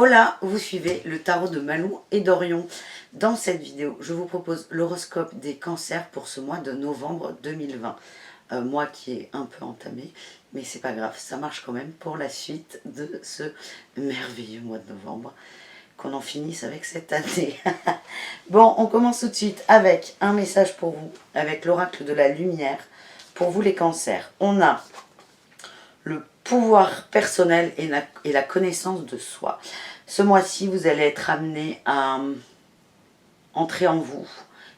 Hola, vous suivez le tarot de Malou et d'Orion. Dans cette vidéo, je vous propose l'horoscope des cancers pour ce mois de novembre 2020. Mois qui est un peu entamé, mais c'est pas grave, ça marche quand même pour la suite de ce merveilleux mois de novembre. Qu'on en finisse avec cette année. Bon, on commence tout de suite avec un message pour vous, avec l'oracle de la lumière. Pour vous les cancers, on a le pouvoir personnel et la connaissance de soi. Ce mois-ci, vous allez être amené à entrer en vous,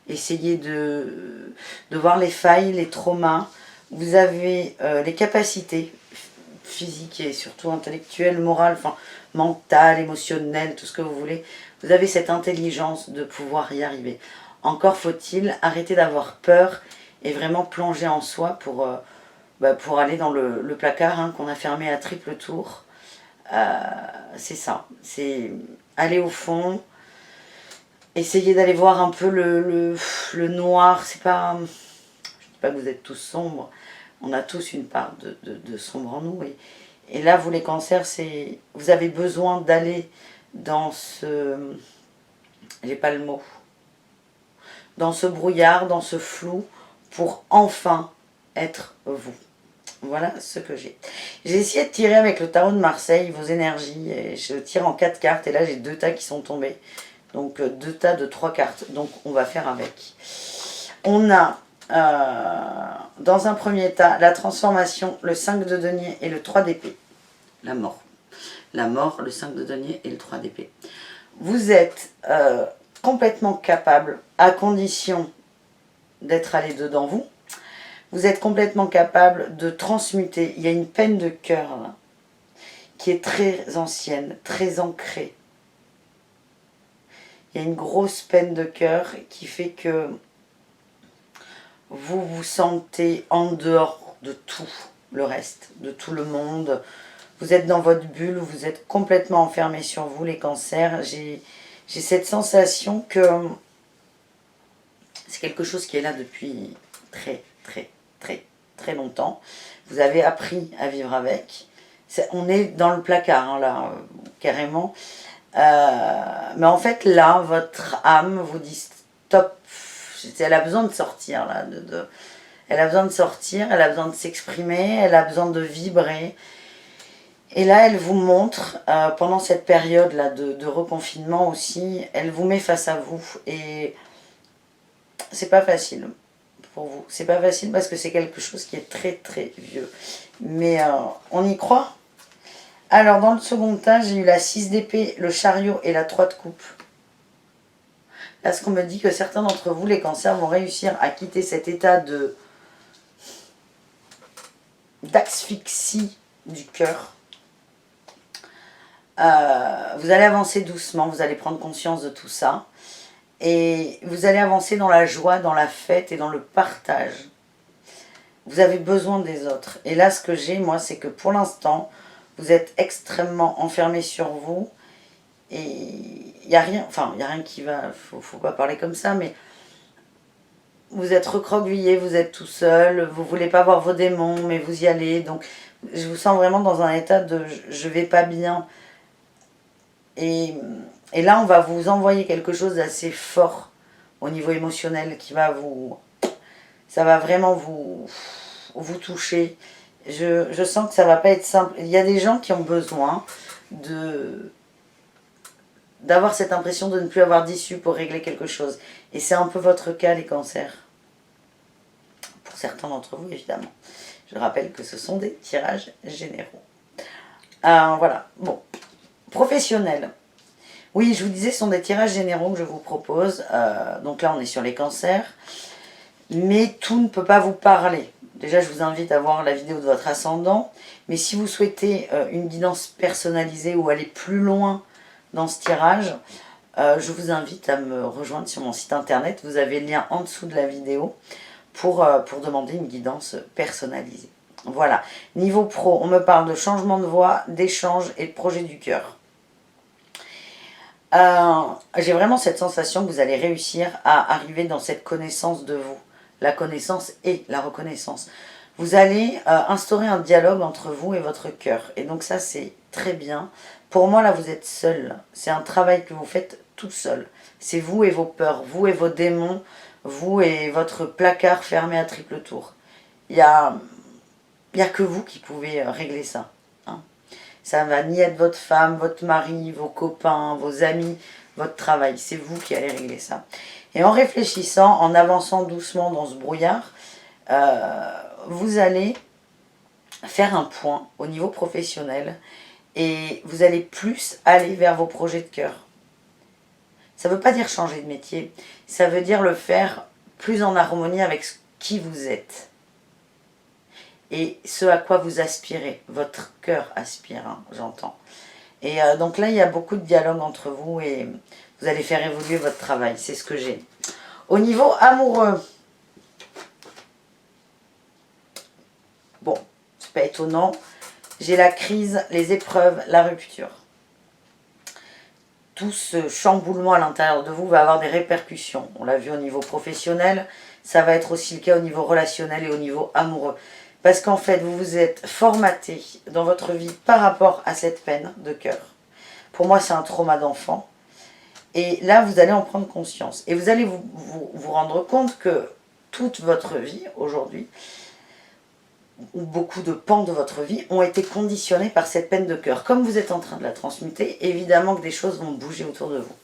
essayer de voir les failles, les traumas. Vous avez les capacités physiques et surtout intellectuelles, morales, enfin mentales, émotionnelles, tout ce que vous voulez. Vous avez cette intelligence de pouvoir y arriver. Encore faut-il arrêter d'avoir peur et vraiment plonger en soi pour aller dans le placard qu'on a fermé à triple tour. C'est ça, c'est aller au fond, essayer d'aller voir un peu le noir. C'est pas, je dis pas que vous êtes tous sombres, on a tous une part de sombre en nous. Et là, vous les cancers, vous avez besoin d'aller dans ce, j'ai pas le mot, dans ce brouillard, dans ce flou, pour enfin être vous. Voilà ce que j'ai. J'ai essayé de tirer avec le tarot de Marseille vos énergies. Et je tire en 4 cartes et là j'ai 2 tas qui sont tombés. Donc 2 tas de 3 cartes. Donc on va faire avec. On a dans un premier tas la transformation, le 5 de denier et le 3 d'épée. La mort. La mort, le 5 de denier et le 3 d'épée. Vous êtes complètement capable, à condition d'être allé dedans vous. Vous êtes complètement capable de transmuter. Il y a une peine de cœur là, qui est très ancienne, très ancrée. Il y a une grosse peine de cœur qui fait que vous vous sentez en dehors de tout le reste, de tout le monde. Vous êtes dans votre bulle, vous êtes complètement enfermé sur vous les cancers. J'ai cette sensation que c'est quelque chose qui est là depuis très longtemps. Vous avez appris à vivre avec. On est dans le placard, là, carrément. Mais en fait, là, votre âme vous dit stop. Elle a besoin de sortir, là. Elle a besoin de sortir, elle a besoin de s'exprimer, elle a besoin de vibrer. Et là, elle vous montre, pendant cette période-là de reconfinement aussi, elle vous met face à vous. Et c'est pas facile. Pour vous. C'est pas facile parce que c'est quelque chose qui est très vieux. Mais on y croit. Alors dans le second tas, j'ai eu la 6 d'épée, le chariot et la 3 de coupe. Là, ce qu'on me dit que certains d'entre vous, les cancers, vont réussir à quitter cet état d'asphyxie du cœur. Vous allez avancer doucement, vous allez prendre conscience de tout ça. Et vous allez avancer dans la joie, dans la fête et dans le partage. Vous avez besoin des autres. Et là, ce que j'ai, moi, c'est que pour l'instant, vous êtes extrêmement enfermé sur vous. Et il n'y a rien, enfin, il n'y a rien qui va, faut pas parler comme ça, mais vous êtes recroquevillé, vous êtes tout seul, vous ne voulez pas voir vos démons, mais vous y allez. Donc, je vous sens vraiment dans un état de je vais pas bien. Et là, on va vous envoyer quelque chose d'assez fort au niveau émotionnel qui va vous... Ça va vraiment vous toucher. Je sens que ça va pas être simple. Il y a des gens qui ont besoin d'avoir cette impression de ne plus avoir d'issue pour régler quelque chose. Et c'est un peu votre cas, les cancers. Pour certains d'entre vous, évidemment. Je rappelle que ce sont des tirages généraux. Voilà. Bon. Professionnel. Oui, je vous disais, ce sont des tirages généraux que je vous propose. Donc là, on est sur les cancers. Mais tout ne peut pas vous parler. Déjà, je vous invite à voir la vidéo de votre ascendant. Mais si vous souhaitez une guidance personnalisée ou aller plus loin dans ce tirage, je vous invite à me rejoindre sur mon site internet. Vous avez le lien en dessous de la vidéo pour demander une guidance personnalisée. Voilà. Niveau pro, on me parle de changement de voix, d'échange et de projet du cœur. J'ai vraiment cette sensation que vous allez réussir à arriver dans cette connaissance de vous. La connaissance et la reconnaissance. Vous allez instaurer un dialogue entre vous et votre cœur. Et donc ça, c'est très bien Pour moi, là, vous êtes seul. C'est un travail que vous faites tout seul. C'est vous et vos peurs, vous et vos démons, vous et votre placard fermé à triple tour. Il y a que vous qui pouvez régler ça. Hein. Ça ne va ni être votre femme, votre mari, vos copains, vos amis, votre travail. C'est vous qui allez régler ça. Et en réfléchissant, en avançant doucement dans ce brouillard, vous allez faire un point au niveau professionnel et vous allez plus aller vers vos projets de cœur. Ça ne veut pas dire changer de métier, ça veut dire le faire plus en harmonie avec qui vous êtes et ce à quoi vous aspirez. Votre cœur aspire, hein, j'entends. Et donc là, il y a beaucoup de dialogue entre vous et vous allez faire évoluer votre travail, c'est ce que j'ai. Au niveau amoureux, bon, c'est pas étonnant, j'ai la crise, les épreuves, la rupture. Tout ce chamboulement à l'intérieur de vous va avoir des répercussions. On l'a vu au niveau professionnel, ça va être aussi le cas au niveau relationnel et au niveau amoureux. Parce qu'en fait, vous vous êtes formaté dans votre vie par rapport à cette peine de cœur. Pour moi, c'est un trauma d'enfant. Et là, vous allez en prendre conscience. Et vous allez vous rendre compte que toute votre vie, aujourd'hui, ou beaucoup de pans de votre vie, ont été conditionnés par cette peine de cœur. Comme vous êtes en train de la transmuter, évidemment que des choses vont bouger autour de vous.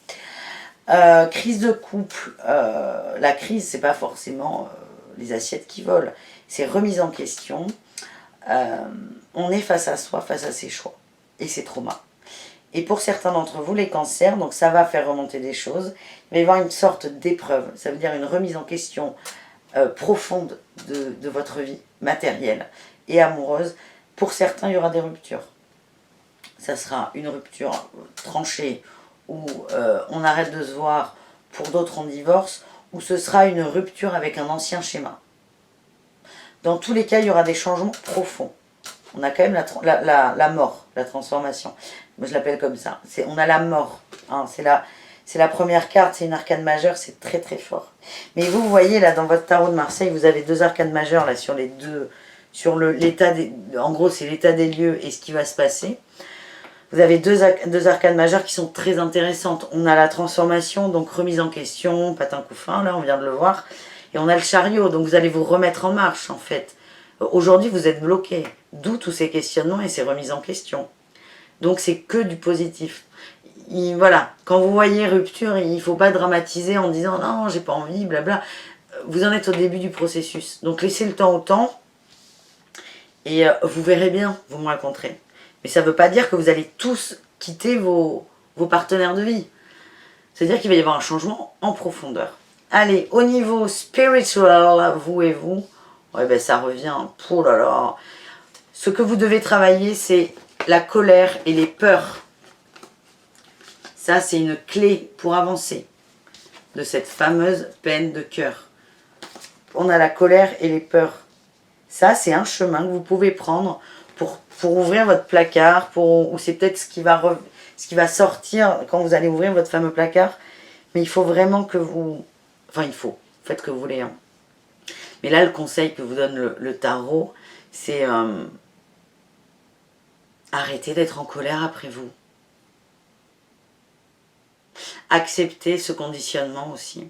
Crise de couple. La crise, c'est pas forcément les assiettes qui volent. C'est remise en question. On est face à soi, face à ses choix. Et ses traumas. Et pour certains d'entre vous, les cancers, donc ça va faire remonter des choses. Il va y avoir une sorte d'épreuve. Ça veut dire une remise en question profonde de votre vie matérielle et amoureuse. Pour certains, il y aura des ruptures. Ça sera une rupture tranchée où on arrête de se voir, pour d'autres on divorce, ou ce sera une rupture avec un ancien schéma. Dans tous les cas, il y aura des changements profonds. On a quand même la mort, la transformation. Moi, je l'appelle comme ça. On a la mort. Hein, c'est la première carte, c'est une arcane majeure, c'est très très fort. Mais vous voyez là dans votre tarot de Marseille, vous avez deux arcanes majeures là sur les deux, sur l'état des, en gros c'est l'état des lieux et ce qui va se passer. Vous avez deux arcanes majeures qui sont très intéressantes. On a la transformation, donc remise en question, patin coup fin, là on vient de le voir. Et on a le chariot, donc vous allez vous remettre en marche en fait. Aujourd'hui vous êtes bloqué, d'où tous ces questionnements et ces remises en question. Donc c'est que du positif. Voilà, quand vous voyez rupture, il ne faut pas dramatiser en disant non, j'ai pas envie, blabla. Vous en êtes au début du processus. Donc laissez le temps au temps et vous verrez bien, vous me raconterez. Mais ça ne veut pas dire que vous allez tous quitter vos partenaires de vie. C'est-à-dire qu'il va y avoir un changement en profondeur. Allez, au niveau spiritual, vous et vous, ouais, ben ça revient, oh là là. Ce que vous devez travailler, c'est la colère et les peurs. Ça, c'est une clé pour avancer de cette fameuse peine de cœur. On a la colère et les peurs. Ça, c'est un chemin que vous pouvez prendre pour ouvrir votre placard, ou c'est peut-être ce qui va sortir quand vous allez ouvrir votre fameux placard. Mais il faut vraiment que vous... Enfin, il faut. Faites ce que vous voulez. Hein. Mais là, le conseil que vous donne le tarot, c'est arrêtez d'être en colère après vous. Acceptez ce conditionnement aussi.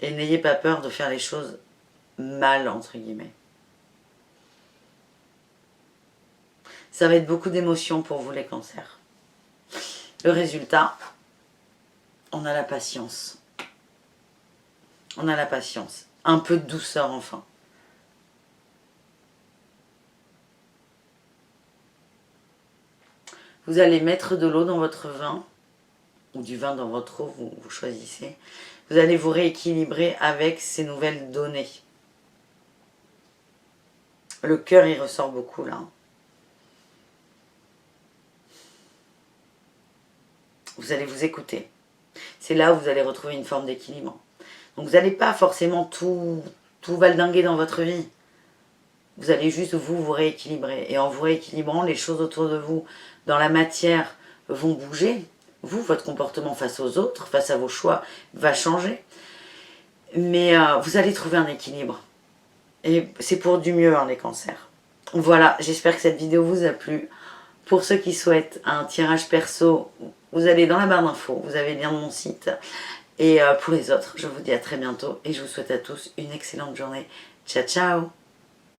Et n'ayez pas peur de faire les choses mal, entre guillemets. Ça va être beaucoup d'émotions pour vous les cancers. Le résultat, on a la patience. On a la patience. Un peu de douceur enfin. Vous allez mettre de l'eau dans votre vin, ou du vin dans votre eau, vous choisissez. Vous allez vous rééquilibrer avec ces nouvelles données. Le cœur, il ressort beaucoup là. Vous allez vous écouter. C'est là où vous allez retrouver une forme d'équilibre. Donc vous n'allez pas forcément tout valdinguer dans votre vie. Vous allez juste vous rééquilibrer. Et en vous rééquilibrant, les choses autour de vous, dans la matière, vont bouger. Vous, votre comportement face aux autres, face à vos choix, va changer. Mais vous allez trouver un équilibre. Et c'est pour du mieux, hein, les cancers. Voilà, j'espère que cette vidéo vous a plu. Pour ceux qui souhaitent un tirage perso, vous allez dans la barre d'infos, vous avez le lien de mon site. Et pour les autres, je vous dis à très bientôt et je vous souhaite à tous une excellente journée. Ciao, ciao!